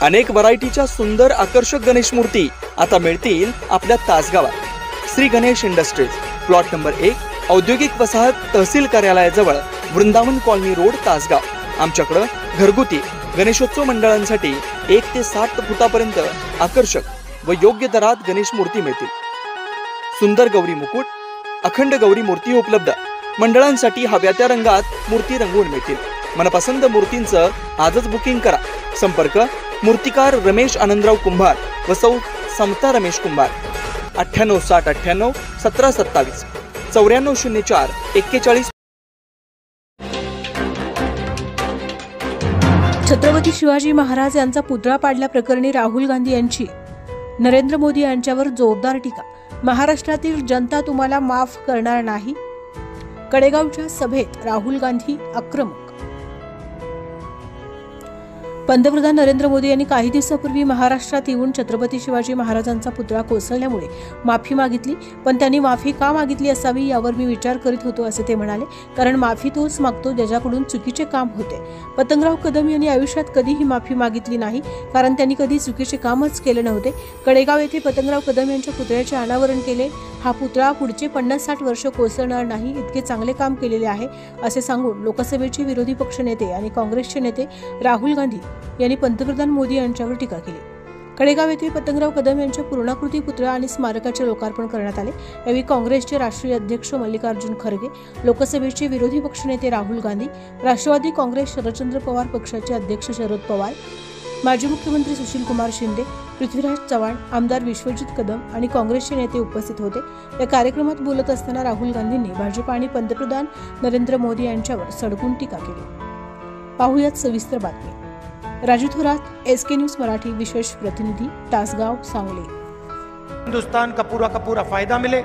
अनेक व्हरायटीच्या सुंदर आकर्षक गणेश मूर्ती आता मिळतील आपल्या तासगावात। Shri Ganesh industries, plot number 1, औद्योगिक वसाहत, तहसील कार्यालयाजवळ, वृंदावन कॉलनी रोड, तासगाव। आमच्याकडे घरगुती गणेशोत्सव मंडळांसाठी 1 ते 7 फुटापर्यंत आकर्षक व योग्य दरात गणेश मूर्ती मिळतील। सुंदर गौरी मुकुट, अखंड गौरी मूर्ती उपलब्ध। मंडळांसाठी हव्या त्या रंगात मूर्ती रंगवून मिळतील। मनपसंत मूर्तींचं आजच बुकिंग करा। संपर्क मूर्तिकार रमेश आनंदराव कुंभार व सौ समता रमेश कुंभार, 986098 1727, 9404 41। छत्रपती शिवाजी महाराज यांचा पुतळा पाडल्याप्रकरणी राहुल गांधी यांची नरेंद्र मोदी यांच्यावर जोरदार टीका। महाराष्ट्रातील जनता तुम्हाला माफ करणार नाही। कडेगावच्या सभेत राहुल गांधी आक्रमक। पंतप्रधान नरेंद्र मोदी यांनी काही दिवसापूर्वी महाराष्ट्रात येऊन छत्रपती शिवाजी महाराजांचा पुतळा कोसळल्यामुळे माफी मागितली, पण त्यांनी माफी का मागितली असावी यावर मी विचार करीत होतो असे ते म्हणाले। कारण माफी तोच मागतो ज्याच्याकडून चुकीचे काम होते। पतंगराव कदम यांनी आयुष्यात कधीही माफी मागितली नाही, कारण त्यांनी कधी चुकीचे कामच केले नव्हते। कडेगाव येथे पतंगराव कदम यांच्या पुतळ्याचे अनावरण केले। हा पुतळा पुढचे 50-60 वर्ष कोसळणार नाही इतके चांगले काम केलेले आहे असे सांगून लोकसभेचे विरोधी पक्ष नेते आणि काँग्रेसचे नेते राहुल गांधी यांनी पंतप्रधान मोदी यांच्यावर टीका केली। कडेगाव येथे पतंगराव कदम यांच्या पूर्णाकृती पुतळा आणि स्मारकाचे लोकार्पण करण्यात आले। यावेळी काँग्रेसचे राष्ट्रीय अध्यक्ष मल्लिकार्जुन खरगे, लोकसभेचे विरोधी पक्षनेते राहुल गांधी, राष्ट्रवादी काँग्रेस शरदचंद्र पवार पक्षाचे अध्यक्ष शरद पवार, माजी मुख्यमंत्री सुशीलकुमार शिंदे, पृथ्वीराज चव्हाण, आमदार विश्वजित कदम आणि काँग्रेसचे नेते उपस्थित होते। या कार्यक्रमात बोलत असताना राहुल गांधींनी भाजप आणि पंतप्रधान नरेंद्र मोदी यांच्यावर सडकून टीका केली। पाहुयात सविस्तर बातमी। राजू थोरात, SK न्यूज मराठी विशेष प्रतिनिधी, तासगाव, सांगली। हिंदुस्तान का पूरा फायदा मिले,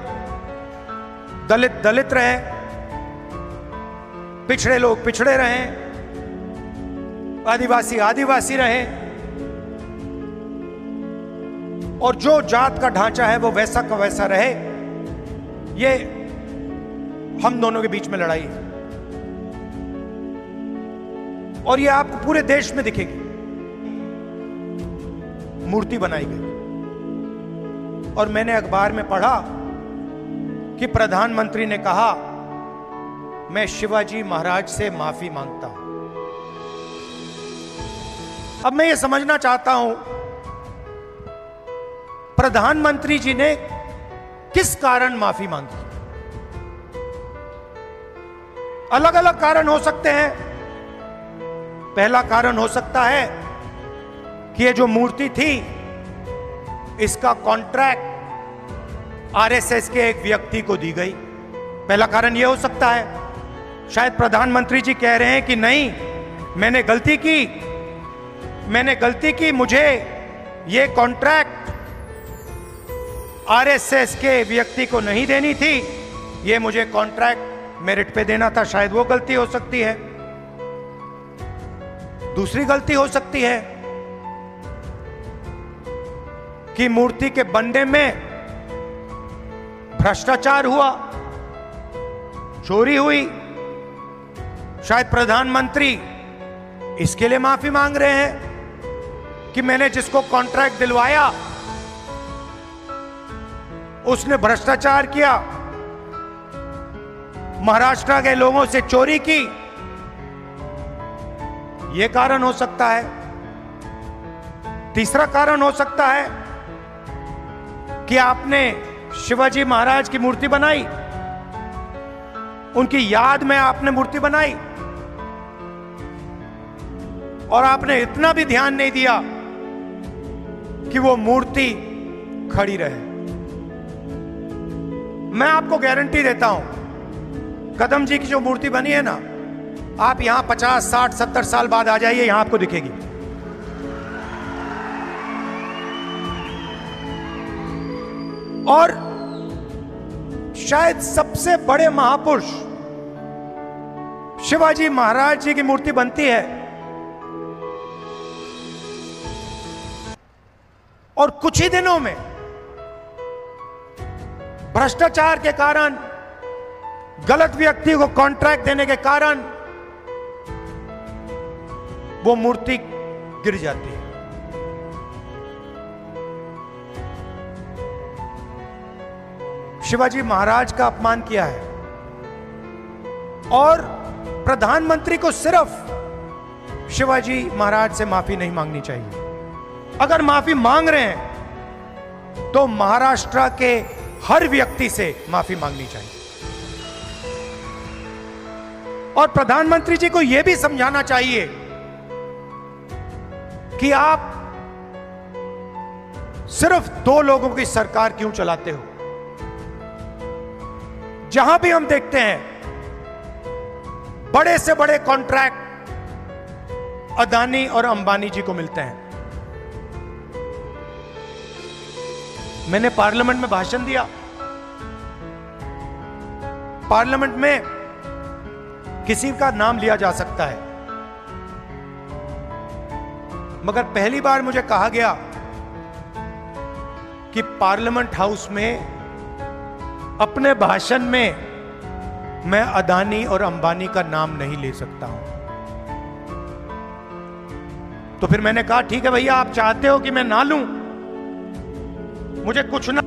दलित दलित रहे, पिछड़े लोग पिछड़े रहे, आदिवासी आदिवासी रहे, और जो जात का ढांचा है वो वैसा का वैसा रहे। ये हम दोनों के बीच में लड़ाई है और ये आपको पूरे देश में दिखेगी। मूर्ति बनाई गई और मैंने अखबार में पढ़ा कि प्रधानमंत्री ने कहा मैं शिवाजी महाराज से माफी मांगता हूं। अब मैं ये समझना चाहता हूं प्रधानमंत्री जी ने किस कारण माफी मांगी। अलग अलग कारण हो सकते हैं। पहला कारण हो सकता है कि ये जो मूर्ति थी इसका कॉन्ट्रैक्ट आरएसएस के एक व्यक्ति को दी गई। पहला कारण यह हो सकता है। शायद प्रधानमंत्री जी कह रहे हैं कि नहीं, मैंने गलती की, मुझे ये कॉन्ट्रैक्ट आरएसएस के व्यक्ति को नहीं देनी थी, ये मुझे कॉन्ट्रैक्ट मेरिट पे देना था। शायद वो गलती हो सकती है। दूसरी गलती हो सकती है कि मूर्ति के बनने में भ्रष्टाचार हुआ, चोरी हुई। शायद प्रधानमंत्री इसके लिए माफी मांग रहे हैं कि मैंने जिसको कॉन्ट्रैक्ट दिलवाया उसने भ्रष्टाचार किया, महाराष्ट्र के लोगों से चोरी की। यह कारण हो सकता है। तीसरा कारण हो सकता है कि आपने शिवाजी महाराज की मूर्ति बनाई, उनकी याद में आपने मूर्ति बनाई और आपने इतना भी ध्यान नहीं दिया कि वो मूर्ति खड़ी रहे। मैं आपको गारंटी देता हूं कदम जी की जो मूर्ति बनी है ना, आप यहां 50, 60, 70 साल बाद आ जाइए, यहां आपको दिखेगी। और शायद सबसे बड़े महापुरुष शिवाजी महाराज जी की मूर्ति बनती है और कुछ ही दिनों में भ्रष्टाचार के कारण, गलत व्यक्ति को कॉन्ट्रैक्ट देने के कारण वो मूर्ति गिर जाती है। शिवाजी महाराज का अपमान किया है और प्रधानमंत्री को सिर्फ शिवाजी महाराज से माफी नहीं मांगनी चाहिए। अगर माफी मांग रहे हैं तो महाराष्ट्र के हर व्यक्ति से माफी मांगनी चाहिए और प्रधानमंत्री जी को यह भी समझाना चाहिए कि आप सिर्फ 2 लोगों की सरकार क्यों चलाते हो। जहां भी हम देखते हैं बड़े से बड़े कॉन्ट्रैक्ट अदानी और अंबानी जी को मिलते हैं। मैंने पार्लियामेंट में भाषण दिया। पार्लियामेंट में किसी का नाम लिया जा सकता है, मगर पहली बार मुझे कहा गया कि पार्लियामेंट हाउस में अपने भाषण में मैं अदानी और अंबानी का नाम नहीं ले सकता हूं। तो फिर मैंने कहा ठीक है भैया, आप चाहते हो कि मैं ना लूं, मुझे कुछ ना